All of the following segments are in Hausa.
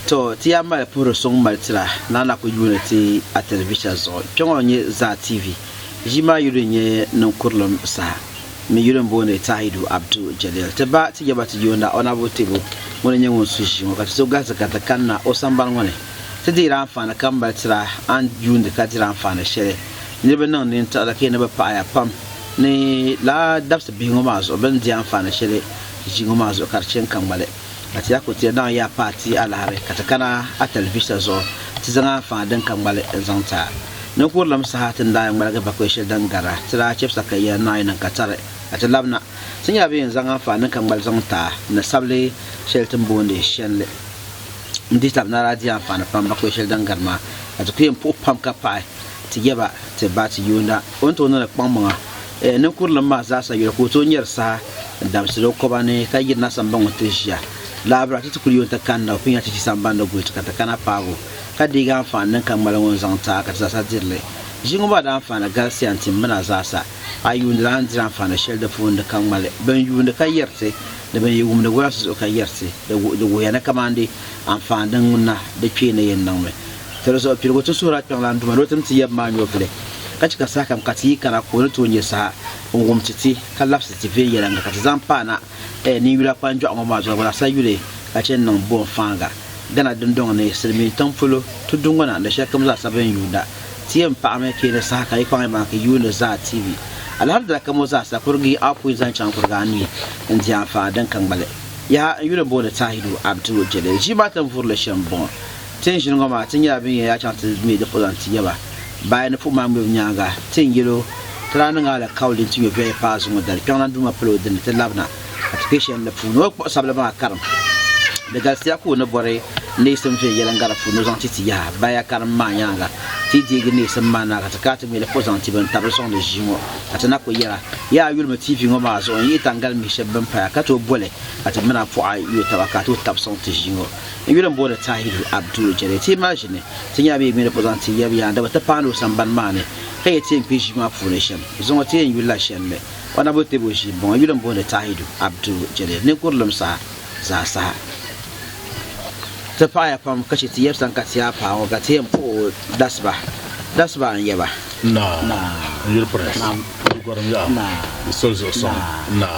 to ti ama puro song maltra na na ko unity a television so pionye za TV jima yurenye Ninkurlim Saha mi yuren bone Tahidu Abdul Jalil te ba ti yaba ti yona onabo tebo wona nyen su shi mo ka so gaza ka takanna o samban ngone te dira fa na kambal tra an yunde ka dira fa na shere ni be nan ni ta da ke ne ba pa ya pam ni la dabs bi ngoma zo ben di an fa na shere ji ngoma zo karchen kambale ati yakote na ya party alare katakana a television zo ti zanga fa dan kambale zanta Ninkurlim Saha tin da yan malaga bakwai shi dan gara tira chips aka yi na yin katare ati labna sun yabe yin zanga fa nan kambal zanta na sable shelton bonde shenle ndi tab na radiya fa na pam bakwai shi dan garma ati kuyin po pam ka pa ti yeba ti ba ti yunda on to na kpamma Ninkurlim ma za sa yi ko to nyar sa dam silo ko bane ka yi na samban wata jiya labra ti kuli ta kan na pinya ti samban da gutu kata kana pago ka diga fa nan kan malawon zanta ka sa dirle jingo ba da fa na galsi anti muna zasa ayun da an jira fa na shel da fon da kan male ban yun da kayerte da ban yum da gwa su kayerte da goya na kamande an fa dan munna da ke ne yin nan me to so pirgo to sura kan lan duma rotum ti yamma nyo fle ka cika sakam ka ti kana ko to nye sa ngum titi ka lapsi ti ve yela ka zampa na ni wila kwanjo ngoma zo wala sayule ka chen nan bon fanga gana dundong ne sirmi tamfulo to dungona da shakam za saben yuda tiyam pa me ke ne sa ka ikwan ma ka yuna za TV alhamdulillah kamo za sa kurgi aku zan chan kurgani in ji afa dan kan bale ya yuna bo da Tahidu Abdul Jalil ji ba tan furle shambon tin shin ngoma tin ya bin ya chan me da fulanti yaba bayan fu ma mu nyanga tin yilo trana ngala kawlin tin yo be pa zo dal pyanan duma plo din te labna application da fu no ko sabla ba karam da gaskiya ko na bore ne sun fe yelan gara fu no zan titi ya baya karam ma nyanga ti digi ne sun ma na ka ta me le pozan ti ban tabre son de jimo atana ko yara ya yul ma TV ngoma zo yi tangal mi shebban pa ka to bole atamana fu a yu tabaka to tabson ti jimo yulan bo da Tahidu Abdul Jalil ti imagine tin ya be me le pozan ti ya da ta pano samban mane kai tin pishi ma fu ne shem zo ti yula shemme wana bo te bo shi bon yulan bo da Tahidu Abdul Jalil Ninkurlim Saha za sa ta faya fam kace ti yefsan ka tiya fa ga ti po dasba an yeba na yur press na goram ya na solzo son na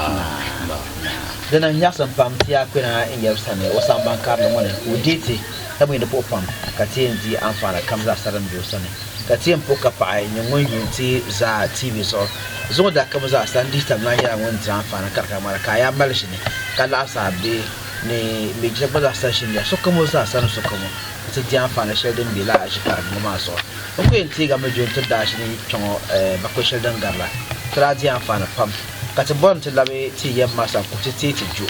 dana nyasa pam tiya kwena in yefsan ne o samban kar no mone o dite ta mu da po pam ka ti ndi amfana kamza saran biyo sane ka ti po ka pa ai nyon yunti za TV so zo da kamza san di tam na ya won tran amfana karka mara kaya malshi ne kala sabe ne me je ba za shin ya so kamo za san so kamo ta ji amfana sheldon bila a shi kar mu ma so ko yin ti ga majon ta da shi ne chon ba ko sheldon garla tra ji amfana pam ka ta bon ta labe ti yamma sa ku ti ju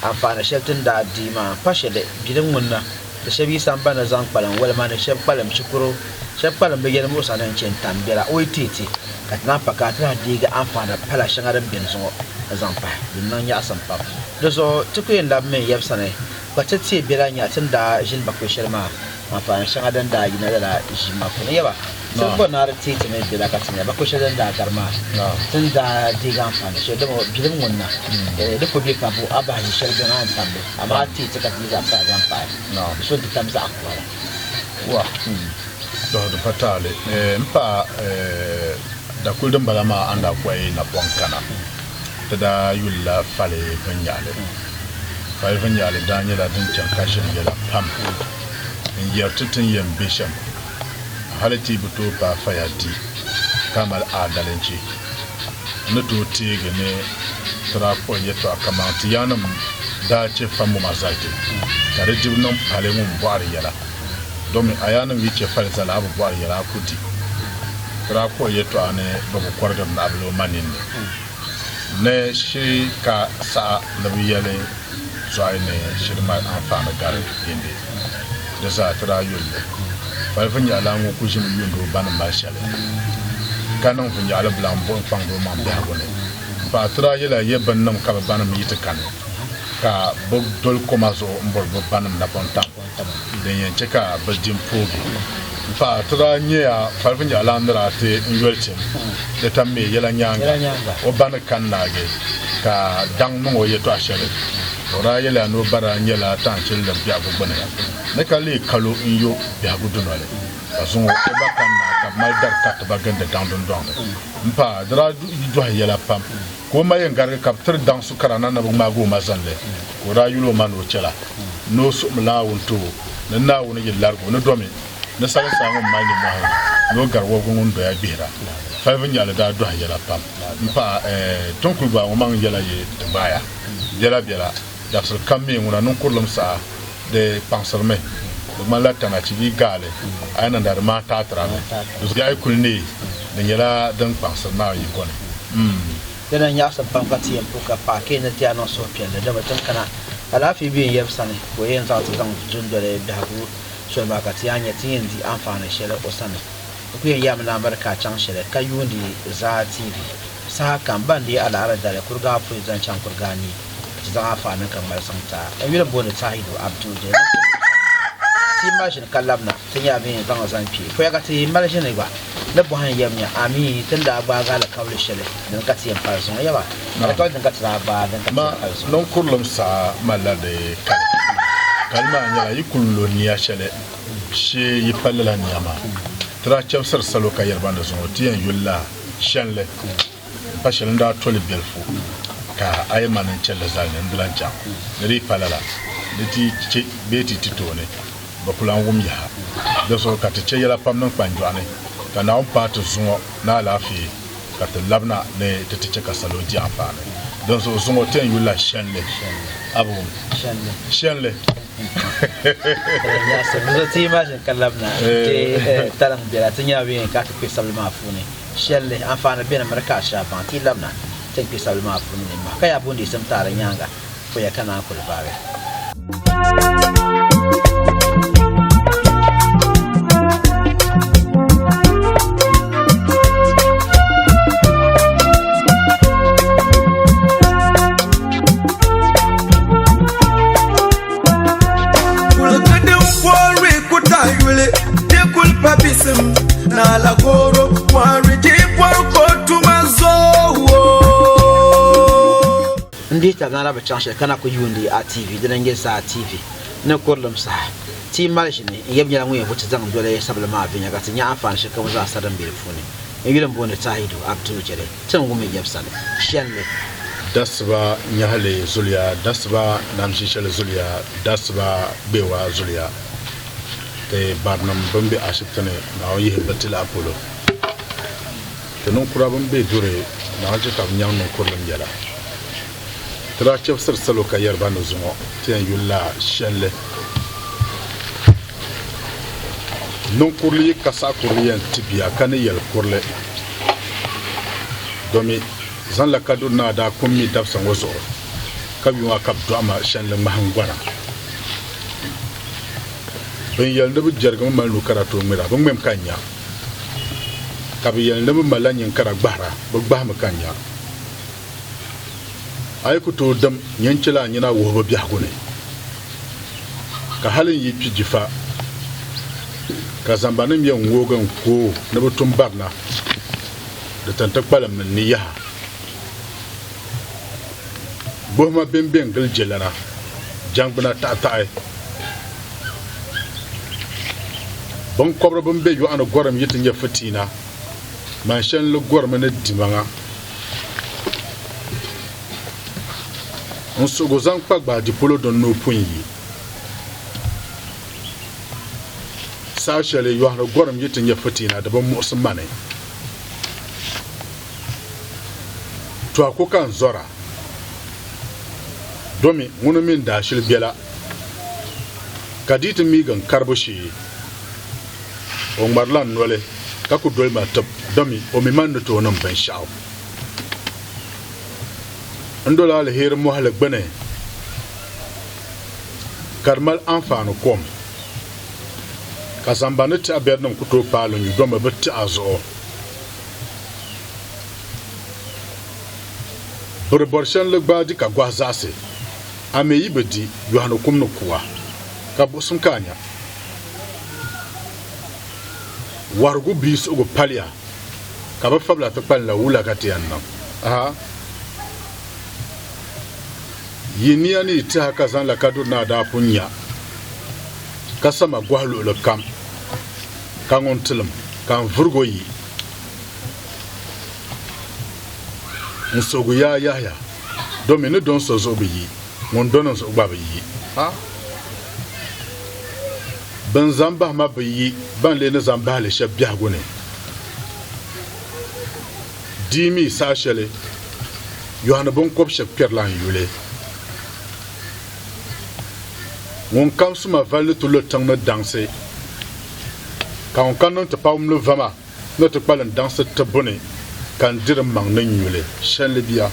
amfana sheldon da di ma fashe da gidan munna da shabi san bana zan kwalan wala ma da shab kwalan shukuro shab kwalan be yana musa nan cin tambira oi titi ka na paka ta di ga amfana pala shangaran bin so zan pa nan ya san pam da so tukuyin da mai yabsa ne ba ta ce biranya tun da jin bakwai shirma amfani shan adan da yi na da shi mako ne yaba sun ba na rati ta mai bila ka tun bakwai shirin da garma tun da diga amfani shi da bilin wannan da ko bi ka bu aba yi shirin an tambe amma ti ta ka ti za ka zan fa so da tamza akwa wa da fatale mpa da kuldum balama anda kwai na bonkana da yulla fale vanyale daniela din can kashin yala pam in yartutun yan bisham halati buto ba fayati kamal adalanci na to tege ne trapo yeto akamanti yanam da ce famu mazaki tare jibnan fale mun buar yala domin ayanan wice fale sala abu buar yala kuti trapo yeto ane babu kwardam na ablo manin ne shi ka sa nabiyale zuwa ne shirma amfana gar inde da sa tara yulle falfin ya lango kushin yundo banan mashale kanan fun ya lablan bon fango man ba gone ba tara yela yeban nam ka banan mi yitakan ka bog dol komaso mbol banan na bontam den yen cheka bajim pogi fa tara nya falfin ya landra te ngwelchem da tamme yela nyanga o ban kan nage ka dang mo yeto ashare ora yela no bara nyela tanchil da biago bana ne kale kalo inyo biago dunale azun o ba kan na ka maldar kat ba ganda dandon don mpa dra do yela pam ko ma yen garga kaptar dan su karana na bu mago mazanle ora yulo man o chela no su mla wonto na woni yelargo no domi na sala sango mani mo no garwo gongon do ya bira fa nyala da do yela pam mpa tonku ba o man yela ye baya yela biela da sur kamme ngona Ninkurlim Saha de panserme de malata na ci bi gale ayna ndar ma ta trame dus ga kulni de yela dan panser na yi kone dana nya sa pam kati en puka pa ke na ti anon so pele da batun kana ala fi bi yeb sane ko yen za ta dan jundore da hagu so ma kati anya ti yin di amfana shele osane ku yen yam na barka can shele kayundi za TV sa kan bandi ala ala da kurga fu zan can kurgani za amfana kan mar samta ayyuran bone tahidu abdu de ti mashin kallamna tun ya bin zan zan fi ko ya ka ti malashin ne ba na buhan yamnya ami tunda ba ga la kawle shele dan ka ti far sun ya ba na ka dan ka tra ba dan ka ma Ninkurlim Saha malade kalma nya yi kullo ni ya shele she yi pallala nyama tra chefsar salo ka yarban da sun tiyan yulla shanle pashin da tole belfu ka ay manan chelle zalne ndlancha ri pallala diti ci beti titone ba kulan wum ya da so ka ta ce yala pam nan kwanjwane ka na on pat zuwa na lafi ka ta labna ne ta ce ka salo ji amfani don so zuwa ten yula shanle abu shanle ya so zo ti imagine kallamna te talang bela tinya bi ka ta pesa ma fune shanle amfani bi na marka sha ban ti labna ten pesa ma fune ma ka ya bundi sam tare nyanga ko ya kana ko bawe na la goro wariji porko tumazo ndi ta na ba chanshe kana ko yundi a TV dinan ge sa TV Ninkurlim Saha ti malshi ne yeb nyala ngwe ko tazang dole sabla ma binya ga tinya afan shi kan za sadan bi funi yulan bone tahidu abdu jere tan gumi yeb sale shanne dasba nyahale zuliya dasba namshi shale zuliya dasba bewa zuliya te barnam bambe ashitane na yi hebatil apolo te non kura bambe dure na je ka nyang Ninkurlim yala tra chef sar salo ka yarba no zumo te yulla shenle Ninkurli kasa kurliyan tibiya kan yel kurle domi zan la kadu na da kummi dabsan wazo kabi wa kab do ama shenle mahangwana ben yel ndu jergam mal nu karato mira bon mem kanya kabi yel ndu malanyin kara gbara bo gbama kanya ay ku to dam nyancila nyina wo bo biagone ka halin yi pijifa ka zambanin yan wogan ko na butun barna da tantakpalam min niya bohma bemben gal jelana jangbana ta'ai bon kobra bombe yo ana goram yitin ya fatina man shan lu gorma na dimanga on so gozan pagba di polo don no punyi sashale yo ana goram yitin ya fatina da ban musulmane to akokan zora domi ngunu min da shil bela kaditi mi gan karbushi o marlan nole ka ku dolma tab domi o mi man to non ban shaaw ndola al her mo hal gbene karmal anfanu kom ka zambanati abernam ku to palo ni doma betti azo proportion le badi ka gwazase ame yibedi yohano kumno kuwa ka busum kanya wargu bis ugo palia ka ba fabla to palla wula katiyan nan aha yiniya ni ta ka zan la kadu na da punya kasama gwahlu le kam kan on tilim kan vurgoyi nsogu ya domine don so zobi yi mon donon so gba yi ha ban zamba ma yi ban le ne zamba le shabya gune dimi sashele yohana bon kop shapkerlan yule mon kam suma valle tout le temps na danser quand on canon te pas le vama ne te pas danser te bonne kan dir mang na yule shan libya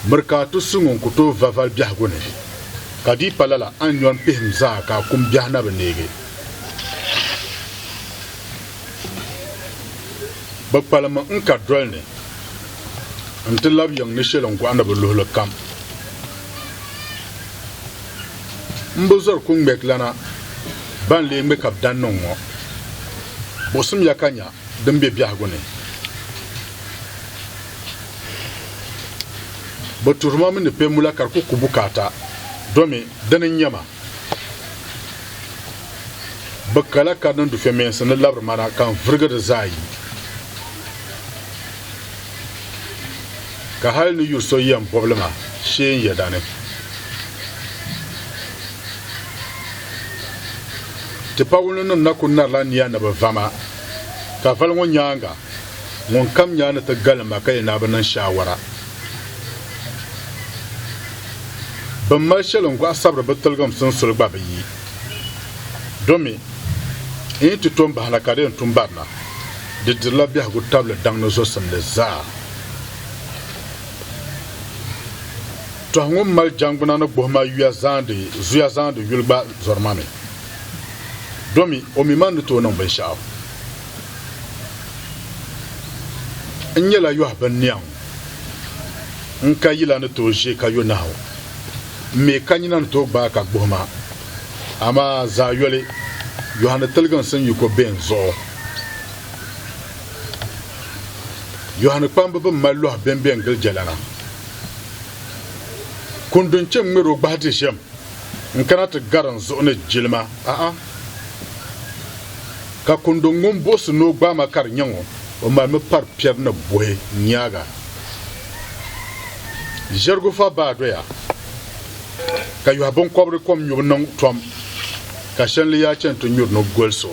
merkatu sungon kuto vaval biya gune kadi palala an yon pihmza ka kum biya na benege ba palama nka drolne antel lab yang ne shelon ko anda bulu le kam mbozor ku mbek lana ban le mbek ab dan nongo bosum yakanya dembe biya gune baturma min pe mula kar ku bukata domi danin nyama bakala kanan du femen san labr mana kan vrga da zai ka hal ni yurso yam problema shen ya dane te pawulo non na kunna la niya na ba vama ka fal ngon nyanga ngon kam nyana ta galma kai na banan shawara ban marshalon gwa sabra batalgam sun sulba bayi domi in tuton ba halakare tun barna de dilla biya gu table dang no so sam le za to ngom mal jangbuna no bohma zuya zande yulba zormame domi o mi man to non ban shaaw nyela yo ban niang nka yila no to je ka yo nawo me kanyina to ba ka bohma ama za yole yohana talgan san yuko ben zo yohana pamba ba mallo ben gel jalana kundun cem mero bahati shem nkana ta garan zo ne jilma ka kundun ngum bosu no gba makar nyango o ma me par pier na boye nyaga jergo fa ba doya ka yo bon kobre kom nyu non tom ka shen li ya chen to nyur no golso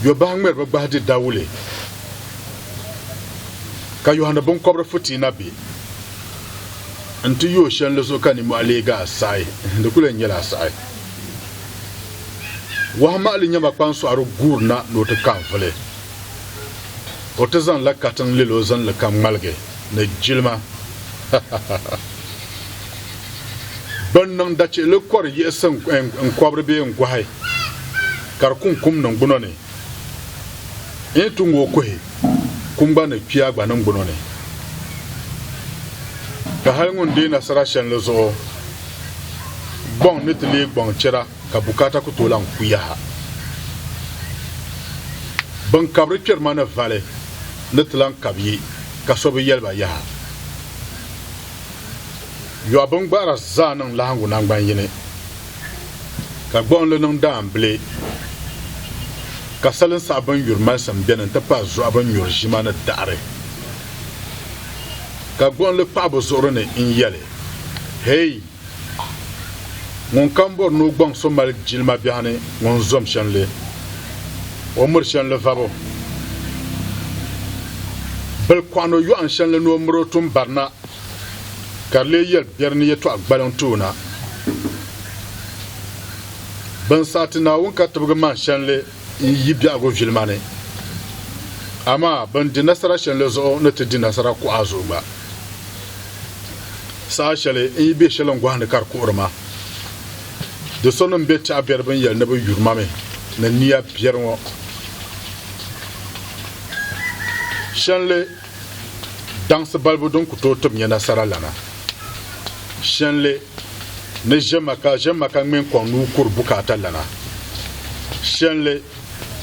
yo ba ngmer ba bahati dawule ka yo hana bon kobre futi na bi antu yo shen lo so kani mo alega sai de kula nyela sai wa ma ali nyama kwanso aro gurna no te kan vele o te zan la katan lelo zan la kan malge na jilma ban nan da ce le kor yesan en kwabre be en gwai kar kum nan guno ne e tungo ko he kumba na pia gba nan guno ne ka hal ngon de na sara shan le zo bon netli bon chera ka bukata ku tolan kuya ban kabre pier mana vale netlan kabi ka sobe yelba ya yo abon gbara zanan lahangu nan gban yine ka gbon le nan dan ble ka salin sabon yurma sam benan ta pa zo abon yurjima na dare ka gbon le pa bo zoro ne in yele hey mon kambor no gbon so mal jilma biane mon zom shanle o mur shanle vabo bel kwano yo an shanle no muro tum barna karle yel berni yeto agbalon tuna ban satina wonka tubga man shanle yibi ago vilmane ama ban di nasara shanle zo ne te di nasara ku azuba sa shale yibi shalon gwan kar ku urma de sonon beti aber ban yel ne ba yurmame na niya pierwo shanle dans balbo don ku to tum yana nasara lana shanle ne jemaka men kon nu kur bukata lana shanle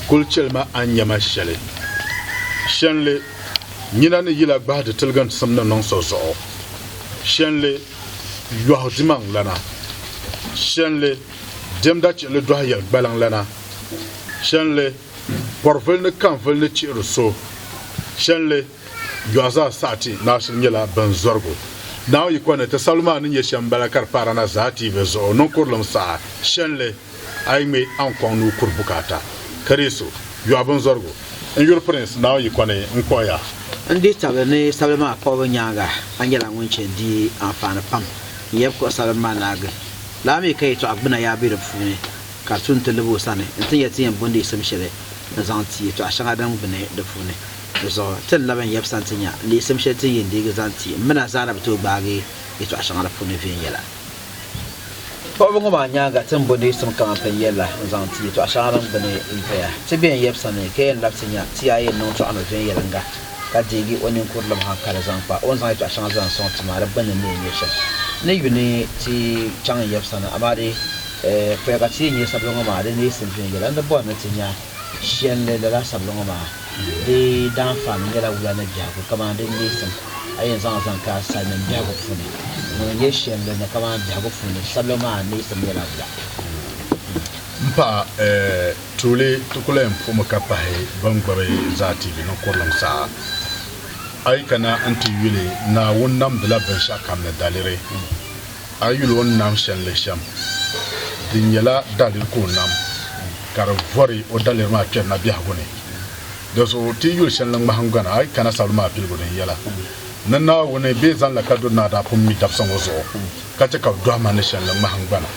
kulchelma anyama shale shanle nyina ne yila gba de tilgan samna non so so shenle yo dimang lana shenle demda ci le doha yel balang lana shenle porvel ne kanvel ne ci so shenle yo za sati na shin yela ban zorgo now you kwana ta salma ne yesham balakar parana zati vezo Ninkurlim Saha shenle ay me an kwanu kurbukata kareso yo ban zorgo en your prince now you kwana nkoya ndi tabane salma ko nyanga angela ngunche di afana pam yeb ko salma naga la me kai to abuna ya bi da fune ka tun tulubo sane intin ya tiyan bondi samshire da zanti to ashanga dan bune da fune so tan laban yeb santinya li samshire tin yin diga zanti muna zana to bage to ashanga da fune fin yela ko bongo ma nyanga tan bondi sam kan pan yela zanti to ashanga dan bune infa tibiyan yeb sane kai laptinya tiyaye non to ano fin yela nga ka digi onin kurlam hankala zanfa on zai to ashanga zan son tuma rabban ne yesha ne yuni ti chang yeb sana amade pe ka ti ni sablonga ma de ni sin fin yela ndo na tinya shenle de la sablonga ma de dan fam yela wula na jago kama de ni sin ayen zan ka sa na jago funi no ye shenle na kama jago funi sablonga ni sin yela wula mpa tole tukule mfumo kapahe bangbabe zati bi Ninkurlim Saha ay kana anti yule na wonnam de la ben shakam na dalire ayul wonnam shenle sham dinyala dalir ko nam kar vori o dalir ma kenna biya gone do so ti yul shenle mahangana ay kana salma pilgo den yala nanna woni be zan la kadu na da pum mi tapsan ozo kace ka do ma ne shenle mahangana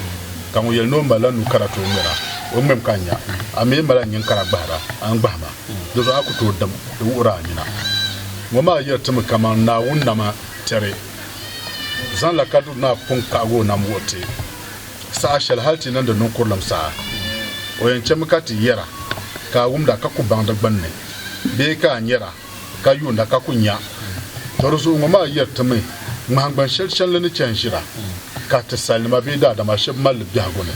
kan yel no mala nu karatu mera o mem kanya ame mala nyin karabara an gbama do so akuto dam do ura nyina ngoma yertum kama na wunna ma tere zan la kadu na pun kago na mote sa shal halti nan da Ninkurlim Saha o yance mukati yera ka wumda ka ku banda gbanne be ka nyera ka yunda ka kunya to so ngoma yertum mahangban shel ne chanshira ka ta salma be da ma sheb mal bi hagone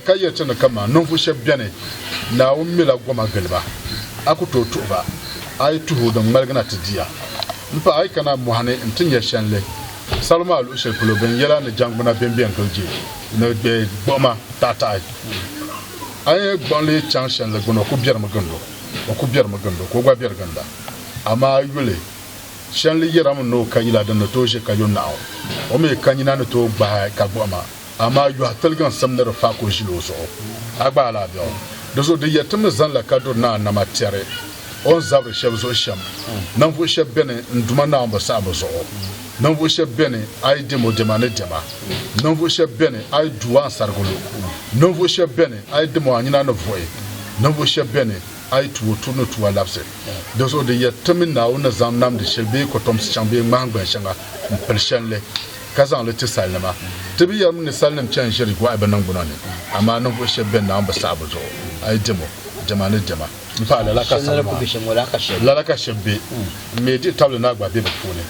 ka yertum kama non fu sheb bene na wummila goma galba akuto tuba ay tuhu da malgana tidiya mpa ay kana muhane intin ya shanle salma al ushel pulo ben yala ne jangbana bembe ankalje ne be boma tata ay bonle chan shanle gono ku bier magando ko gwa bier ganda ama yule shanle yaram no kayila da no toje kayo nao o me kanyina no to ba ka boma ama yu atalgan samnar fa ko jilo so agba la bio dozo de yetem zan la kado na matere on zabre shebzo sham nan fu shebene nduma na amba sabozo nan fu shebene ay demo demane dema nan fu shebene ay duwa sargolo nan fu shebene ay demo anyina no voye nan fu shebene ay tuwo tuno tuwa lapse dozo de yetem na on zam nam de shebe ko tom chambe mangba shanga pershanle kazan le tisalma tibi yam ne sallam chan shiri ko abanan gunane amma nan fu shebene na amba sabozo ay demo demane dema mfa la ka salma la ka shebbe me di table na gba be fone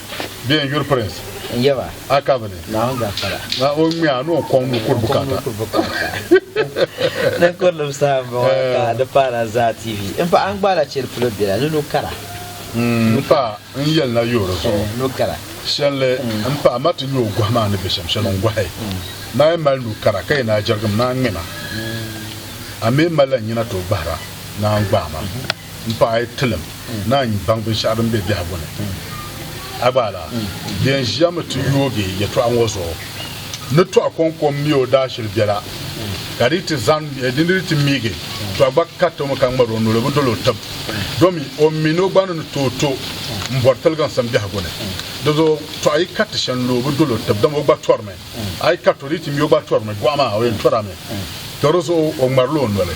be en your prince yeba aka bane na nga fara na o mi anu kon mu kurbukata Ninkurlim Saha ka da para za TV in fa an gbara ce fulo bila no kara mfa nyel na yoro so no kara shenle mfa matu nyu gwa ma ne be sham shalon gwa hai na mal nu kara kai na jargam na ngena ame mala nyina to bara na ngbama mpa ay tilim na bangbe sharam be bi habone abala den jam tu yoge ye to anwoso ne to akonkom mi o da shil biara kariti zan ediniti mige to abaka to mo kan maro no le budolo tab domi o mino gbanu to mbortel gan sam bi habone dozo to ay kat shan lo budolo tab dam o gba torme ay katoliti mi o gba torme gwama o en torame toroso o marlo nole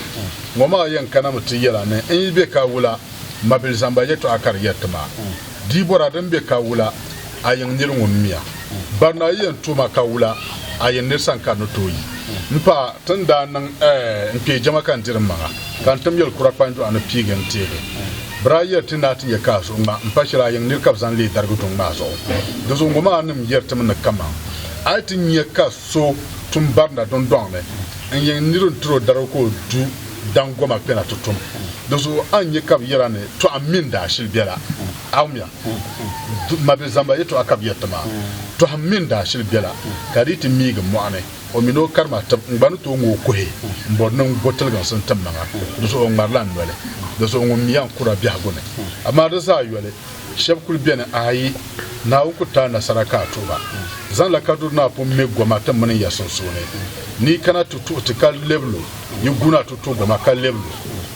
ngoma yan kana muti yela ne en be ka wula mabil zamba yeto akar yetma dibora dan be ka wula ayen nir ngummiya barna yen tuma ka wula ayen nir san kanu toyi mpa tanda nan mpe jama kan dirma kan tam yel kura kwanjo an pigen tege braya tinati ya kaso ma mpa shira yen nir kabzan le dargutun ma so dozo ngoma anum yertam na kama aitin ya kaso tum barna don don ne en yen nirun tro darako du dan goma pena tutum dozo anye kab yerane to aminda shilbela awmya mabe zamba yeto akab yetama to aminda shilbela kariti miga moane o mino karma tab ngban to ngo ko he mbodnon botel gan san tamanga dozo on marlan wale dozo on miyan kura bi hagone amma da sa yole sheb kul bene ayi na ku ta na saraka to ba zan la kadur na po me goma tan manin ya son sone ni kana tutu tikal leblo ni guna tutu goma kal leblo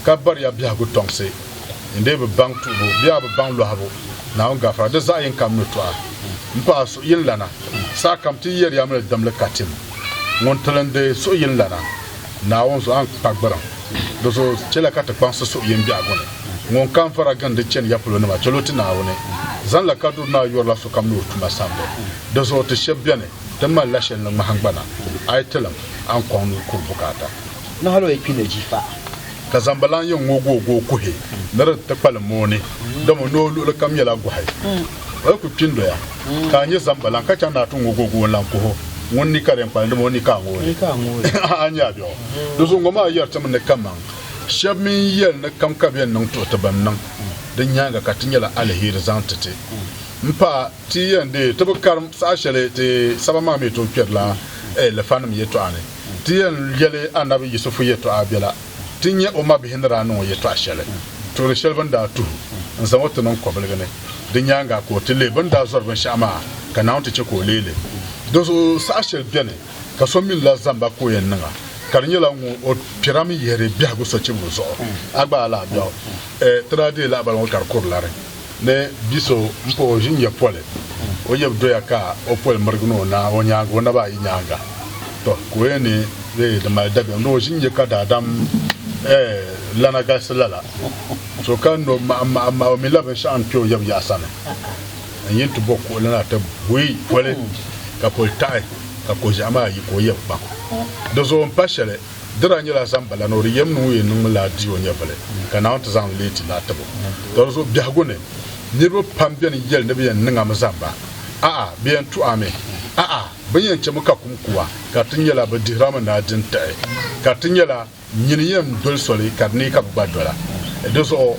ka bar ya bi hagu tongse inde be bang tu bo bi ab bang lo habo na on gafara da za yin kam no to a mpa so yin lana sa kam ti yer ya mele dam le katim ngon talande so yin lana na on so an pagbara do so chela kata kwanso so yin bi agone ngon kan fara gande chen ya pulo na ma choloti na wone zan la kadu na yor la so kam no tuma sambe do so te shebiane tamma la shen na mahangbana ay telam an kwanu kurbukata na halo e pine jifa ka zambalan yin ngogo kuhe nar ta kwal mone da mo no lu kam yala guhai wai ku pindo ya ka nye zambalan ka chana tu ngogo lan ko wonni karen kwal da mo ni ka ngore anya bio do so ngoma yar tam ne kaman shabmin yel na kam ka biyan nan to ta ban nan dan nyanga ka tinyala alheri zantete mpa ti yende to bukar sa shele te sabama me to pierla le fanam yeto ane ti yen yele anabi yusufu yeto abela tinye o ma bihinra no yeto ashele to le shelban da tu nzamoto non koblgane dinyanga ko tile banda zorban shama kana on te ko lele do so sa shel biane ka so min la zamba ko yen nanga karnyela ngu o pirami yere biago so chibu zo agba ala bio trade la balon kar kurlare ne biso mpo jinye pole o yebdo yaka o pole margno na onya wona ba yinyanga to ko eni de mal dabe no jinye ka da dam lana gaslala so kan no ma mi la be shan pio yeb yasana yin to bokko lana ta bui pole ka poltai ka ko jama yi ko yebba do zo mpashele dira nyela zambala no riyem no ye num la di onya bale kana on tazan leti la tabo do zo biagone nirbo pambian yel ne biyan ninga mazamba biyan tu ame biyan chemuka kumkuwa ka tinyela ba dirama na dinta ka tinyela nyiniyem dol soli karni ka badola do zo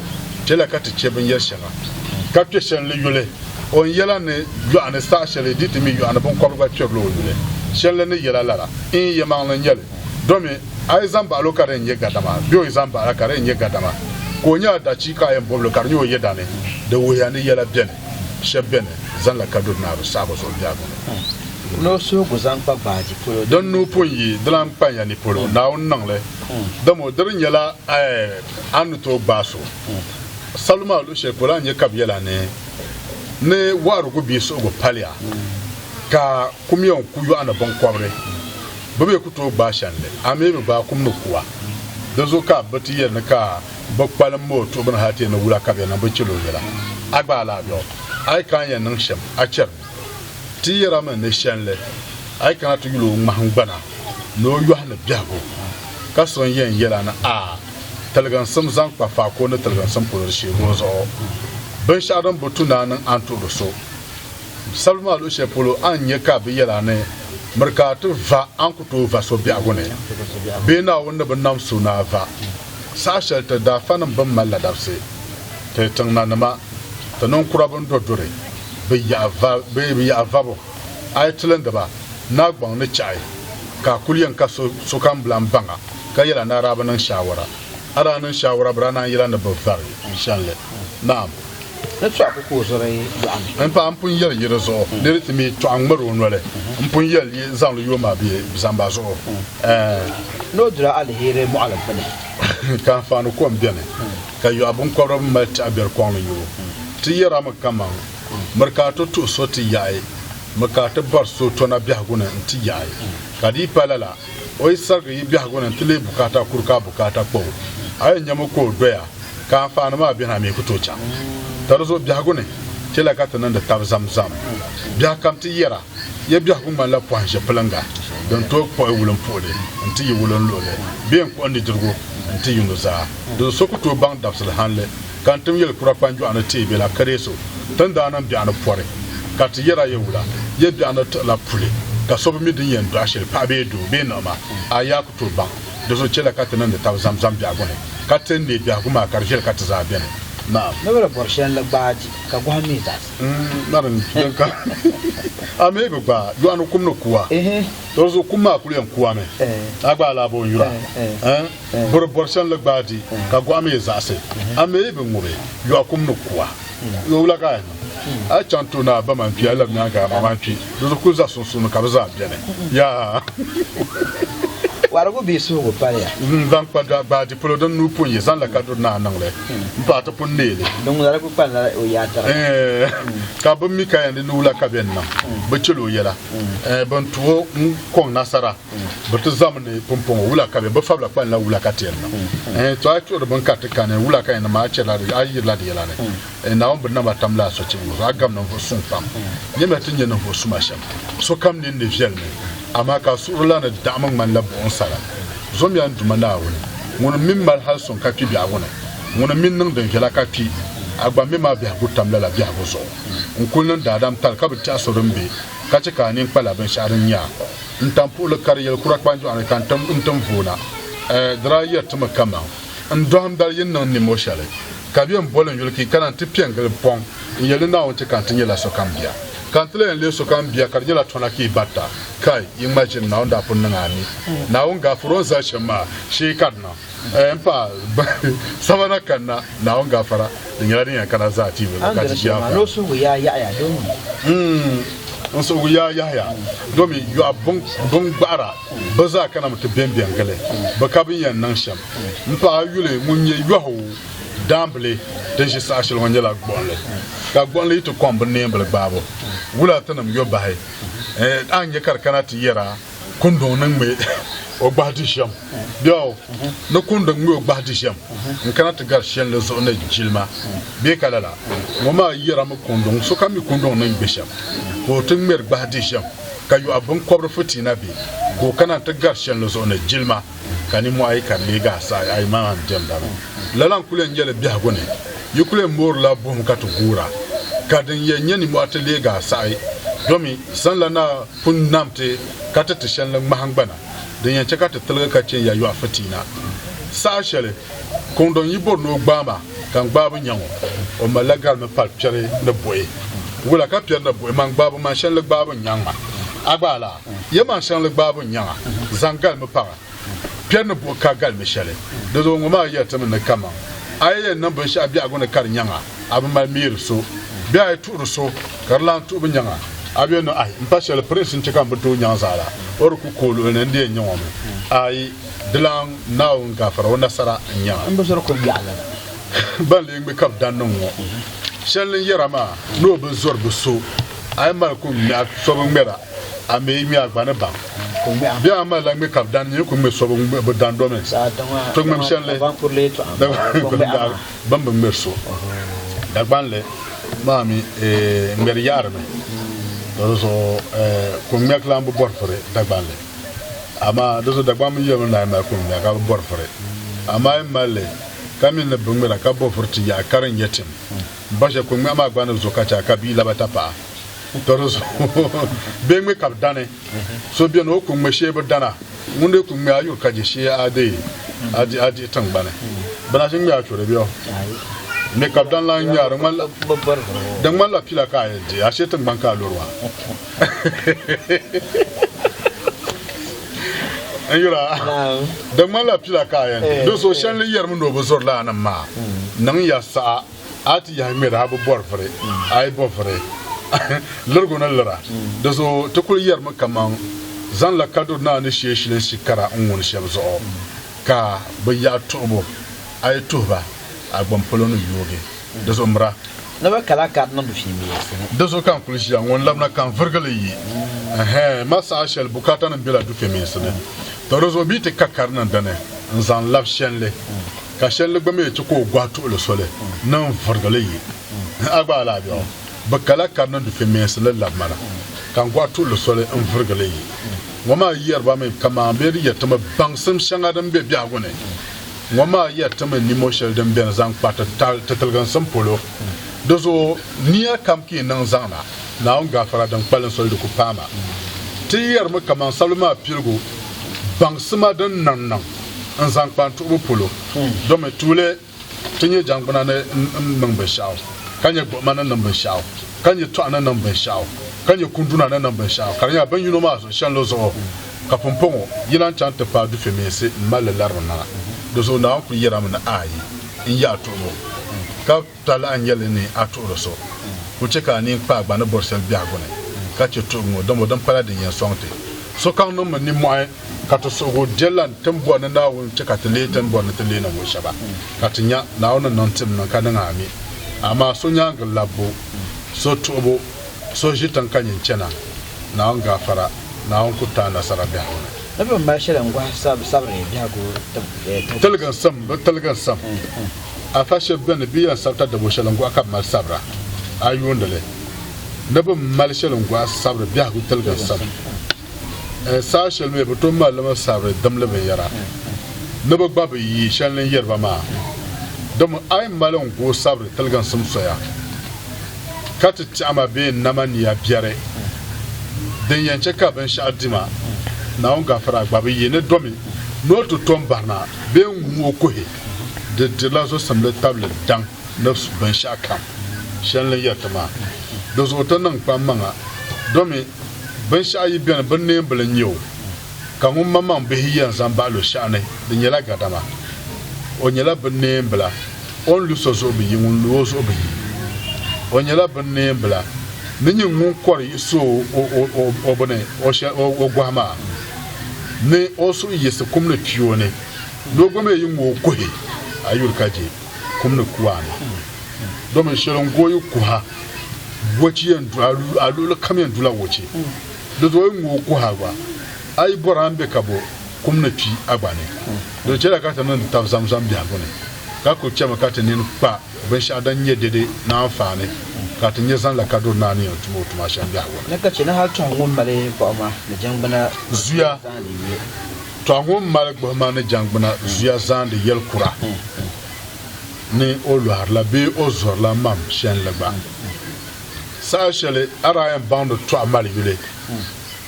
tela ka ti chebin yeshanga ka keshen le yule on yela ne yo ane sta shele ditimi yo ane bon korba choglo yule shele ne yela lara in yemang le nyele domi ay zamba lo kare nye gadama bio zamba ala kare nye gadama ko nya da chi ka en boblo kar nyo yedane de woyane yela bien shebene zan la kador na ro sabo so biago no so go zan pa baji polo don no ponyi dran panya ni polo na on nangle damo drin yela anu to baso saluma lo she pola nye kabyela ne waru go bi so go palia ka kumiyon kuyo ana bon kwabre babe kuto ba shanle amebe ba kumno kuwa dozo ka bati yer ka bakpalam mo to ban hati na wula ka be na bacilo yela agba la do ay kan ya nan sham a cer ti yera man ne shanle ay kan to yulo mahangbana no yo hana biago ka son yen yela na talgan sam zan kwa fa ko na talgan sam polo shi rozo ban shadan butuna nan an to so salma lo she polo an ye ka be yela ne markatu va an kuto va so biagone be na wanda ban nam suna va sashal ta da fanan ban malla dafse te tangna nama tanon kurabun dodore be ya va bo ay tlen da ba na gbon ne chai ka kuliyan ka so kan blan banga ka yela na rabanan shawara aranan shawara brana yela na bafar inshallah na'am na tsa ko zore an pa an pun yel yirazo de timi to an maro nole an pun yel zan lu yoma bi zamba zo no dira alheri mu ala bane kan fa no ko mbene ka yo abun ko ro mat aber ko no yo ti yara makama markato to so ti yayi markato bar so to na bi haguna ti yayi kadi palala oi sarga yi bi haguna tile bukata kurka bukata ko ay nyama ko doya kan fa na ma bi na me kuto cha tarzo biagone tela kata nan da tab zamzam bia kam ti yera ye bia ku man la poanje planga don to ko wulun pole anti yi wulun lole bien ko andi dirgo anti yungo za do sokuto bang dafsal hanle kan tum yel kura panju ana tebe la kareso tan da nan bia ana pore kat yera ye wula ye bia ana la pule ka so mi din yen do ashel pa be do be no ma aya ku to bang do so chela katana de taw zamzam bi agone katen de bi aguma karjel katza bene na wala borshan la baji ka gwa mi ta naran ka amego ba yo anu kumno kuwa do so kuma kulen kuwa me agba la bo yura borshan la baji ka gwa mi zase amego ngure yo akumno kuwa yo la ka a chanto na ba man pia la nyanga mama pi do so kuza sunsun ka za bene ya warago bi so go pare ya van kwada ba di polo don nu punye san la kadro na nangle mpa to punnele don wara ko pala o ya tara ka bo mi ka yande nu la ka ben na ba chelo yela ban tuwo kon nasara ba to zamne pompon wula ka be ba fabla kwa la wula ka tiel na to a to ban ka te kan wula ka na ma chela ayi la di yela ne na on bin na ba tamla so chi wo agam na fo sun pam nyema tinye na fo suma sham so kam ne ne fiel ne amma ka surula na daman man labu on sala zom ya nduma na woni wona min mal halson ka ki biya wona wona min nan dan kala ka ki agba mi ma biya gutam la biya go so on kullun da adam tal ka bi ta soron be ka ci ka nin pala ban sharin ya ntam pula kariyel kurak banjo an kan tam ntam fona dra ya tuma kama ndom dal yin nan ni mo shale ka biyan bolen yulki kana tipian gal pon yelin na on ci kan tin yela so kam biya quand le so kan biya karjela tona ki batta kai imagine na onda pun ngani na unga furoza shema shi kadna empa sabana kanna na unga fara nyari ya kana za ti ba ka ci ya no so ya don on so ya domi yo abun bara baza kana mutu bembian gale ba kabin yan nan sham mpa yule munye yo damble den shi sa shil wonjela gbonle ka gbonle to komb nembel babo wula tanam yo bahay anye karkana ti yera kundo nan me o gbadi sham bio no kundo me o gbadi sham nkana to gar shen le zo na jilma be kalala moma yera mo kundo so kam kundo nan be sham ko tun mer gbadi sham kayu abun kobro futi na be ko kana to gar shen le zo na jilma kani mo ay kan le ga sa ay man jam da lalan kulen jele biya gone yukule mor la bom katu gura kadin yenyani mo atele ga sai domi san la na pun namte kata tishan la mahangbana den yan chaka tetele ka chen ya yo afatina sa shele kondon yibor no gbama kan gbabu nyango o malagal me pal pere na boy wula ka pere na boy man gbabu man shan la gbabu nyanga agbala ye man shan la gbabu nyanga zangal me para pere na bo ka gal me shele do ngoma ya tamen na kama aye nan ban sha biya gona kar nyanga abu mal mir so biya turu so karlan tu bin nyanga abi no ai mpasha le prince nchika mbuto nyanga sala or ku kolo ne ndiye nyoma ai dilan nawo ngafara wona sara nyanga mbo ko biya la ban le ngbe kap dan no shelin yerama no be zor be so ai mal ku mi so be ngera ame mi agbana ba biya ma la ngbe kap dan ni ku me so be dan do men to ngem shelin ban pour les to ban be merso dagban le mami ngber yarme dozo ku me klam bu borfore dagban le ama dozo dagban mi yema na ma ku me ka borfore ama male kamin na bungmera ka borforti ya karan yetim bashe ku me ma agbana zo ka cha kabila batapa dozo bengme kap dane so bien o ku me shebe dana munde ku me ayu ka je shi ade adi tangbane bana shin me achore bio me kap dan la nyar man dan man la pila ka ede ashe tangban ka lorwa ayura dan man la pila ka ede do so shan le yer mun do bozor la nan ma nan ya sa ati ya me da bu borfre ay borfre lurgo na lara do so to kul yer mun kaman zan la kado na ne sheshilen shikara unwon shebzo ka bayya tobo ay toba agbam polono yoge do so mra na ba kala kat na du fimi do so kan kulshi an won labna kan vergale yi masa shel bukata na bila du fimi sene to rozo bi te kakar nan dane nzan lab shenle ka shenle gbame ci ko gwatu le sole nan vergale yi agba la bio bakala kan nan du fimi sene labmana kan gwatu le sole en vergale yi wama yerba me kama be ri yatama bangsam shanga dan be biya gone wama yatama ni moshel dan ben zan pata tatalgan sam polo dozo niya kamki nan zana na on gafara dan palan sol de kupama tiyar mu kaman salma pilgo bangsama dan nan an zan kpantu polo do me tule tinye jangbana ne number shaw kanye mana number shaw kanye to ana number shaw kanye kunduna na number shaw kanya ban yuno ma so shan lo so ka pompongo yilan chante pa du femese malalar na do so na ku yira mun ayi in ya to ka tala anyele ni atoro so ku cheka ni pa gba na borsel biagone ka che to mo do mo dan para de yen sonte so kan no ni mo ka to so go jelan tembo na na won cheka tele tembo na tele na mo shaba ka tinya na won non tim na ka na ami ama so nya labo so tobo so jitan kanyin chena na on gafara na on kuta na sara biagone na ba ma shela ngwa sabre biago telgan sam a fashe ben biyan sabta da boshalan go aka mal sabra ayun dale nabin mal shalan go sabra biya go talgan sam sa shal me buto malama sabra damla be yara nabo babu yi shalan yarba ma dum ay malon go sabra talgan sam soya kata chama be namani ya biare den yance ka ban shadima na on gafara babu yi ne domi no to tombarna be mu ko he de la so samle table dang neuf ben chacun shan le yatama do zo tanan pa manga domi ben shayi ben ben ne blen yo kan um mama be hiyan zamba lo shane de nyela gadama o nyela ben ne bla on lu so zo bi yun lu so bi o nyela ben ne bla ni ngun kori so o bone o gwama ne o so yese kumne pione no gome yin wo kohe ayur kaje kumne kuwane do men shelon goyu kuha wochi en alu kamen dula wochi do do yin wo kuha ba ay borambe kabo kumne pi agbane do chela kata nan tab zamzam bi agone ka ko chema kata nin pa ben sha dan ye dede na afane kata nye zan la kado na ni tumo tuma sha bi agone na kace na halto ngon male ko ma na jangbana zuya to ngon male ko ma na jangbana zuya zan de yel kura ni oluar la be ozor la mam shen la ba sa shele ara en bando to amali yule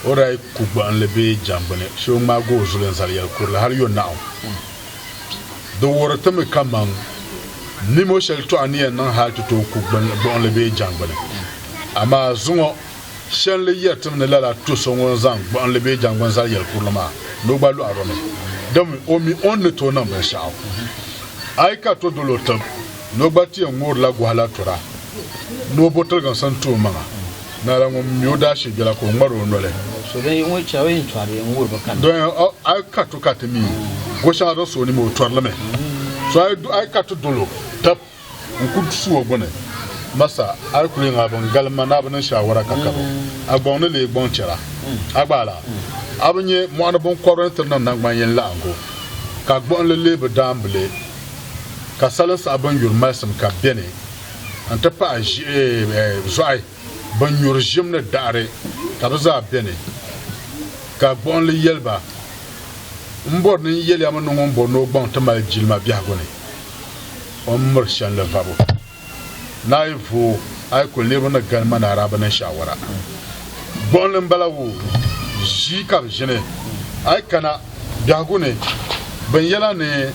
ora ku gban le be jangbane sho ma go zulen zar yel kur la har yo naw do wora tame kaman ni mo shel to aniya nan ha to ku gban bon le be jangbane ama zungo shen le yetum ne la to so won zan bon le be jangban zar yel kur la ma no ba lu arone dom o mi on ne to nan ben shaw ay ka to dolo tam no bati ngor la gwala tora no botol gan santo manga na la ngom myoda shi gela ko ngaro no le so den yi won chawe yin tware ngor ba kan don ay ka to katemi go sha do so ni mo torla me so ay ka to dolo tap ku suwo bone masa ay ku nga ban galma na ban shawara kakabo agbon ne le gbon chera agbala abunye mo ana bon korrenter nan nagban yen la ango ka gbon le be damble ka salan sabon yurmasam ka bene anta pa zoai ban yurjim na dare ka za bene ka bon le yelba mbor ni yeli am no ngombo no gbon ta mal jilma bi agone on mershan le vabo naifu ay ko le bana galma na araba na shawara bon le balawu ji ka jene ay kana bi agone ban yela ne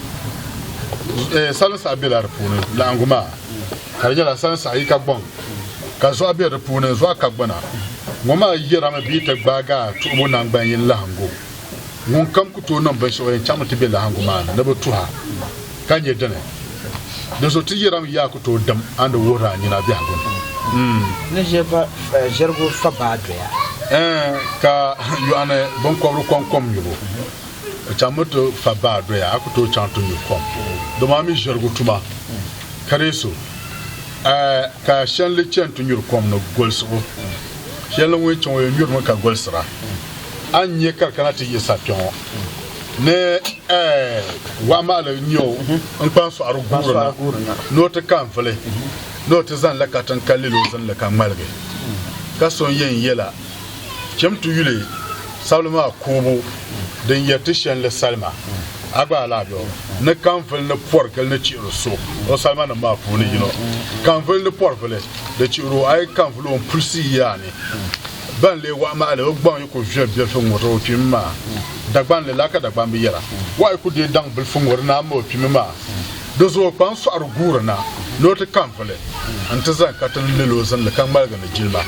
salsa abilar pune la anguma karja la salsa yi ka bon ka zo abilar pune zo ka gbana ngoma yira ma bi ta gbaga to mo nan ban yin la hango ngun kam ku to nan ban so yin chama tibe la hanguma na ba tuha kanye dane da so ti yira ya ku to dam and wora ni na bi hango ne je ba jergo fa ba do ya ka yu ane bon ko ru kom yubo chamoto fa ba do ya ku to chanto ni kom do mami jergo tuma kareso ka shan le chanto nyur kom no golso shan le chon yo nyur ka golsra anye karkana ti yesa pion ne wa ma le nyo en panso arugurna no te kan fele no te zan la katan kalilo zan la kan malge ka son yen yela kemtu yule salma kubu den yatishan le salma agba la bio ne kan fele ne porkel ne chiro so o salma na ma fu ni yino kan fele ne porfele de chiro ay kan fele on pulsi yani ban le wa ma le gbon ko je be fo ngoro pimma dagban le laka dagban bi yara wa ku de dang bil fo ngoro na mo pimma dozo pan so argura na no te kamfale anta zan katan le lo zan le kan malga na jilma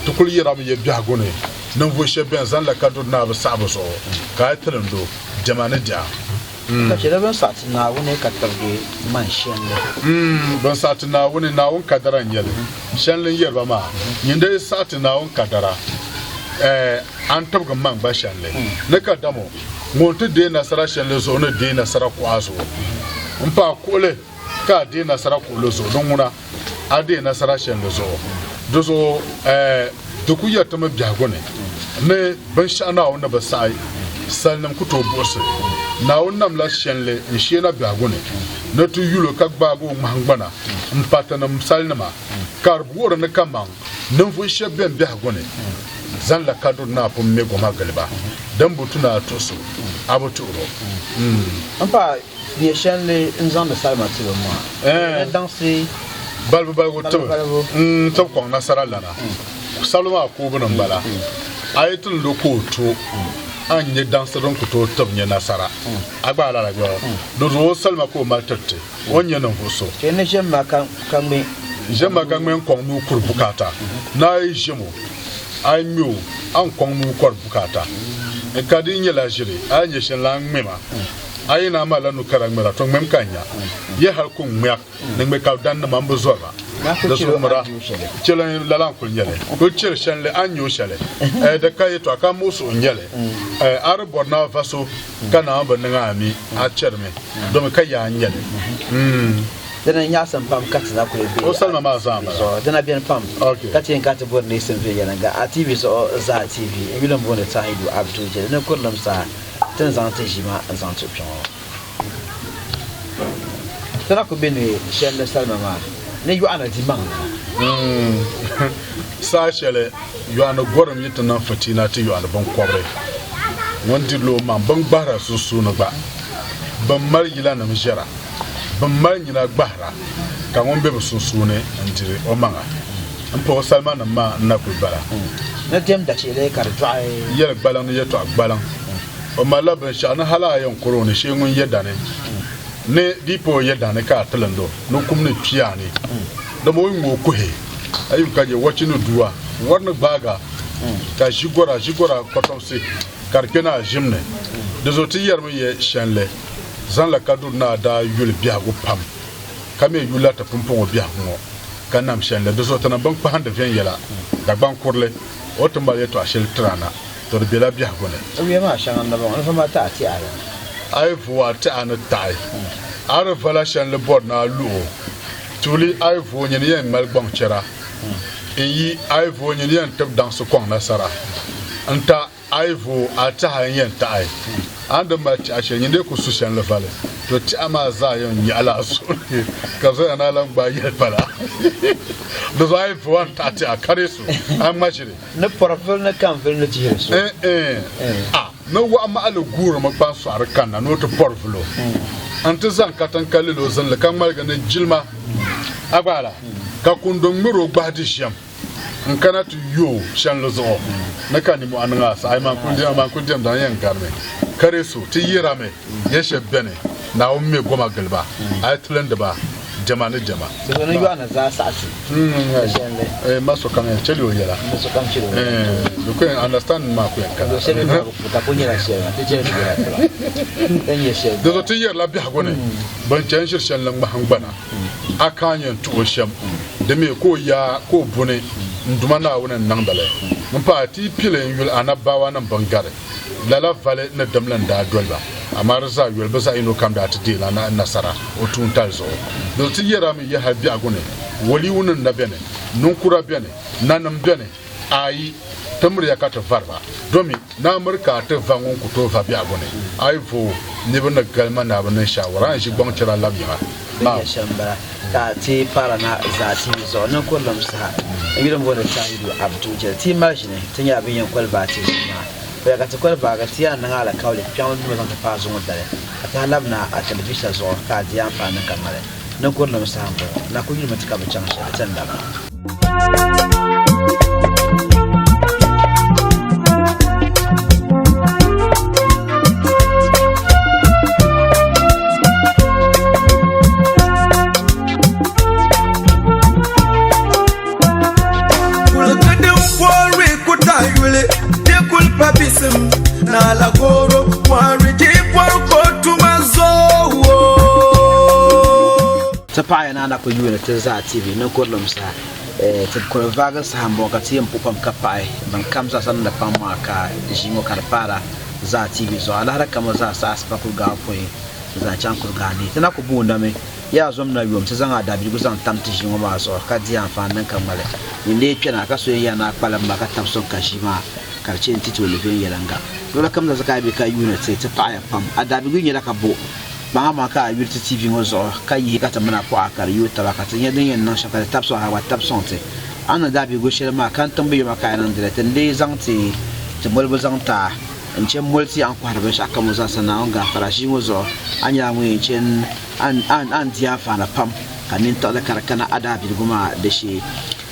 to kul yara mi ye biagone nan vo she ben zan la kadu na ba sabo so ka trendo jamana dia ka ce da ban sati na wani ka targe man shenle ban sati na wani na won kadaran yele shenlen yerba ma yinde sati na won kadara an tabga man ba shenle na kadamo monte de nasara shenle zo na de nasara ko azo mpa kole ka de nasara ko lozo don muna a de nasara shenle zo dozo duku yatama biagone ne ban shana wona ba sai salnam kuto bose na wonnam la shenle nshena biagone na tu yulo ka gbago mangbana mpatana msalnama karbura na kamang nfu sheben biagone zan la kadu na pum me goma galba dan butuna toso abuturo ampa ni shenle nzan da salma tibo ma dansi balbu to ko nasara lana salma ko bunan bala ayatul lokoto anye dansaron ku to tabnya nasara agbala la go do ro salma ko maltatte onye nan hoso kene jemma kan me ko nu kur bukata na yi jemo anyo an ko nu kur bukata e kadi nye la jire anye shen la mema ayi na mala nu karamera to mem kanya ye har ku myak ne me ka dan na mambo zora da so mara chelen la lan ko nyele ko chel shen le anyo shele de kay to aka musu nyele ar borna faso kana ba nga ami a cherme do me kaya nyele dana nya san pam katsa ko be o salma ma zama so dana bien pam katin kata bor ne sen ve yana ga a tv so za tv e bilan bona ta hidu abdu je na kurlam sa tan zan ta jima zan to pion tana ko bene shen le salma ma ne yu ana di man sa shele yu ana goram yita nan fatina ta yu ana ban kwabre wandi lo man ban gbara susu na ba ban mar yila na mjera ban mar nyina gbara ka won be susu ne ndire o manga ampo salma na ma na ku bara na dem da chele kar dwai yel balan ne yeto agbalan o mala ban sha na hala yan korone she ngun yeda ne dipo yeda ne ka talando no kum ne pia ne da mo ngo ko he ayu ka je wachinu duwa warna baga ka jigora kotom se karpena jimne de zoti yerme ye shenle zan la kadu na da yul biago pam kame yula ta pumpon biago kanam shenle de zotana bank pa hande ven yela da ban kurle otumba yeto ashel trana to de bela biago ne wi ma shan na bon fa ma ta ti ala ay fuwa ta an tai ara vala shenle bod na lu tuli ay vo nyen yen mal gbang chera yi ay vo nyen yen tab dans ko nasara anta ay vo ata hayen ta ay anda ma ti ashe nyinde ku su shen le vale to ti ama za yon yi ala so ka zo ana lan ba yel pala do zo ay vo anta ti akare su an ma shire ne porofel ne kan vel ne ti so no wa ma ala guru ma ban so arkan na no to porofelo anta zan katan kalilo zan le kan malga ne jilma agbala ka kundon miro gbadi sham in kana tu yo shan lozo na kani mu ananga sa ay man kundiyam dan yan karme kare so ti yira me yeshe bene na o me goma galba ay tulanda ba jama so no yo ana za sa ati maso kan en cheli o yela maso kan cheli you can understand ma ku yan kan cheli ta ko nyira she ti cheli yela en yeshe do to yer la bi hagone ban chen shir shan lang mahangbana akanyen tu sham de me ko ya ko bune nduma na wonan nan dale mun pa ti pilen yul anabawa nan bangare lala vale na damlan da dolba amma za yul ba sa ino kam da ta dela na nasara o tun talzo do ti yera mi ya habi agone wali wunan na bene nun kura bene nanam bene ayi tamri ya kata varba domi na amurka ta vangon ku to fa bi agone ai fo ne bana galma na bana shawara shi gbon cira labiya ba shambara ta ti para na za ti zo nan kullum sa gidan boda shahidu abdu je ti marshine tun ya bin yankal ba ti ma ya ka ta kwalba ga ti an nan ala kawle fiyan mu zan ta fa zo dare ta labna a television zo ka ji amfani kamar nan kullum sa na ku yi mutaka bacan shi a can da yesim na la goro wariji porko tumazo Tapaya na ko yuna ta za TV Ninkurlim Saha ta ko vaga sa hambo ka tiyam pupam kapai ban kamsa san da pamma ka jingo karpara za TV zo ala kama za sa aspa ku ga foi za chan ku ga ni tana ku bunda me ya zom na yom ta zanga da bi guzan tamti jingo ba so ka di amfanin kan male ni ne pena ka so ya na kwalan ba ka tamson ka shi ma karce tito lebin yalanga dole kamza zaka bi ka yuna sai ta paya pam adabi gun yala ka bo Mama ka yurti TV ngozo ka yi ka tamana ko akar yuta ba ka tanya den yan nan shaka tapso ha wa tapsonte ana da bi go shele ma kan tambaye maka nan direct ndai zangti te molbo zangta nche multi an ko harbe shaka mo za sana on ga farashi ngozo anya mu chen an dia fa na pam kanin to da karkana ada bi guma da shi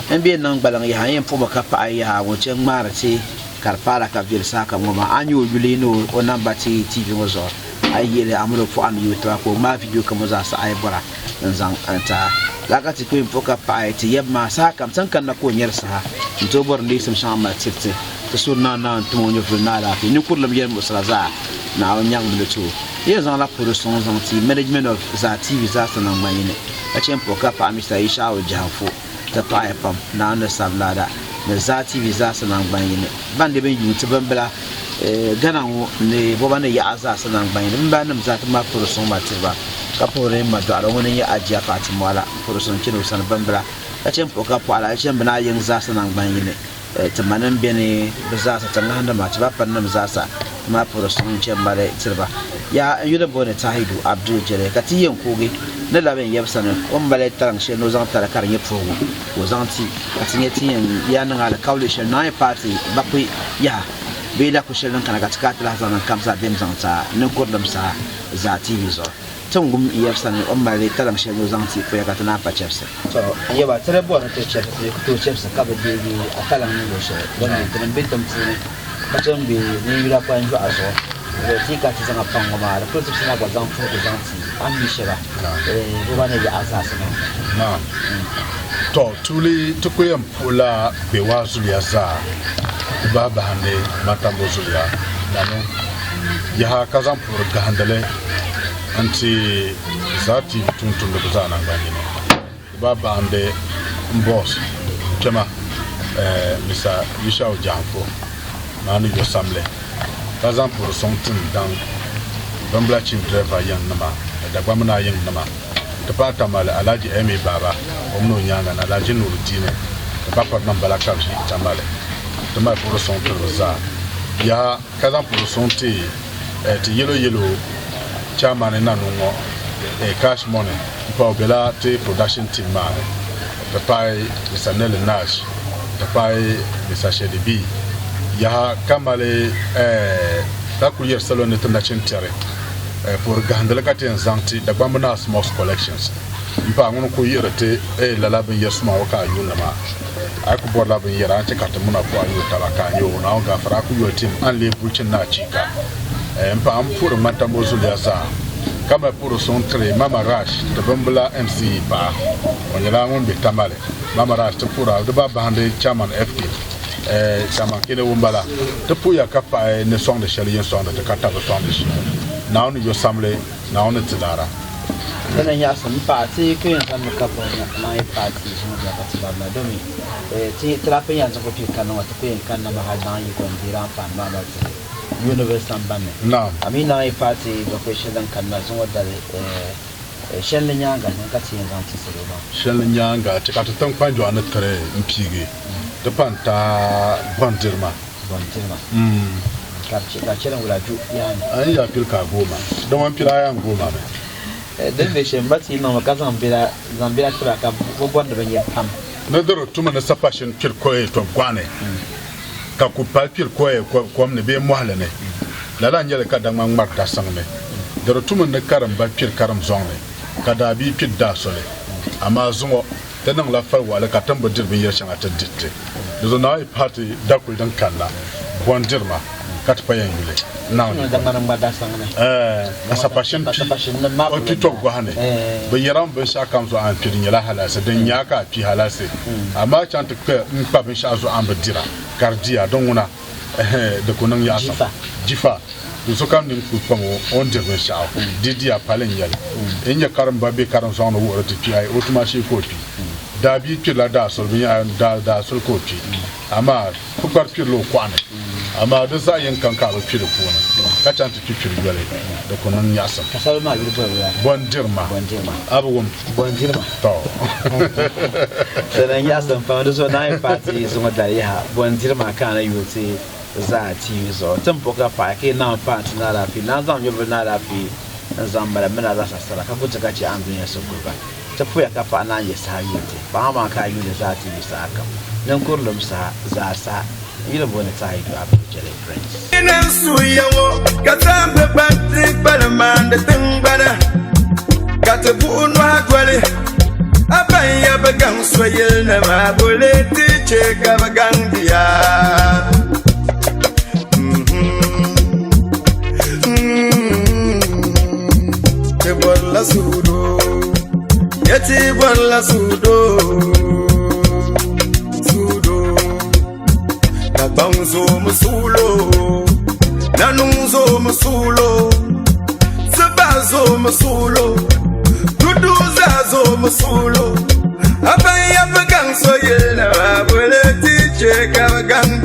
en bi nan balan ya yin fu baka pa ya wo chen marati karpara ka vir saka mo ma anyu yulino onan bati TV ngozo ayele amuro fo an yuta ko ma video kamo za sa ay bora nzan anta laka ti ko impoka pa ti yebma sa kam san kan na ko nyer sa to bor ndi sam shama tirte to sunna na to mo nyofu na la fi ni kurlam yer musraza na on nyang de to ye zan la pour son zan ti management of za TV za sa na mayine a chen poka pa Mr. Isha o janfo ta pa e pam na na sablada na za TV za sa na mayine bande ben yuta bambala gana ne boba ne ya aza sanan bayin mba nam za ta ma furusun matirba ka fure ma da ran wani ya ajiya fatin wala furusun kino san bambara a cin foka fa ala cin bana yin za sanan bayin ne tamanan bene za sa tan handa ma ta fa nam za sa ma furusun cin bare tirba ya yuda bone tahidu abdul jere ka tiyen koge na laben yabsana on bale taran she no zan tara kar ye fogo ko zanti ka tiyen ya nan ala coalition na party bakwi ya bela ko shelan kana katika la zana kamsa dem zanta Ninkurlim Saha za TV zo tungum yefsan on mare talang shelo zanti ko yakata na pa chefse to yeba tere bo na to chefse ko to chefse ka be di atalang ni lo she don ni bitum tsini batom bi ni wira kwa njo azo ti ka ti zanga pango ma ko to sina kwa zanfu ko zanti an mi sheba bo bane ya asasa na to tuli to ko yam pula be wazu ya za baba hande matambo zulia nanu ya kazan pour gahandale anti zati tuntun da bazana ngani baba hande boss kema Mr. Isha o janfo nanu yo samle kazan pour sontin dan bambla chief driver yan nama da gwamna yan nama da fata mala alaji emi baba omno nyanga na alaji nurutine da papa nan balaka shi tamale demain pour le son ça ya kazan pour son te yellow chairman na no cash money pour bela te production team man the pai Mr. Nel Nash the pai Mr. Shedibi ya kamale la courier salon international terre pour gandela katen zanti da gbamna small collections mpa ngono ko yirete la la ben yesma waka yuna ma aku borla bin yara ta karta muna ko ayo tabaka yo na ga fara ku yo team an le bulcin na chika mpa am pour mata mozul ya sa kama pour son tre mama rash de bambla MC ba wala ngon be tamale mama rash to pour da ba hande chairman FK chairman kele wombala to pour ya kapa ne song de chalien song de kata ba song de na on yo samle na on tidara kana ya san party ko yan san kapo na ai party sun da ka tiba na domi ti trape yan so ko pi kan wa to kan na ba dan yi ko ndira fan ba ba university banne na amina ai party ba ko shedan kan na sun wada shelle nyanga nan ka ti yan ti se ba shelle nyanga ti ka tan kwanjo an tare mpige to panta bandirma ka cire wala ju yani an ya pilka goma don wan pila yan goma me dan be shen bati no ka zambira kira ka gogon da ban pam na daro tuma na sapashin kirkoye to kwane ka ku pa kirkoye ko ne be mohla ne la la nyele ka da man marta sangme daro tuma na karam ba kir karam zonne ka da bi pid da sole amma zungo tanan la fal wala ka tamba dirbin yar shan ata ditte do na ai party da ku dan kala bon dirma kat payen yule now da maran ba da sangme asapashin na ma o tito gwane be yaram be sha kam zo an pirin yala halase dan yaka pi halase amma chanta ka in pa bin sha zo an badira gardia don una da kunan ya sa jifa du so kam nim ku pamo on de be sha didi a palen yal en ya karam ba be karam so no wo ti ai automatic copy da bi ki la da so bi da so copy ama ku bar ki lo kwana ama da sa yin kan ka lo ki ko na ka tan ti ki yale da kunan ya sa ka sabe ma yuri bon dirma abu won bon dirma to sanan ya san fa da so na party so ma da ya bon dirma kana yuti za TV zo tempo ka pa ke na pa na la fi na zam yo na la fi zam bara mena za sasara ka kuta ka ci an dunya su kurba ta fuya ka pa na ya sa yete ba ma ka yu da za TV sa aka Ninkurlim Saha za sa yile bona ta hidu abu jale friends ina su yawo ka tambe batri balman da tingbara ka ta bu no agwale aban ya bagan soyel na ma boleti che ka bagan dia Bolla sudo, yeti bolla sudo, sudo. Kabanzo musulo, nanunzo musulo, sabazo musulo, duduzazo musulo. Abaya bagang soyela, boleti che kabagang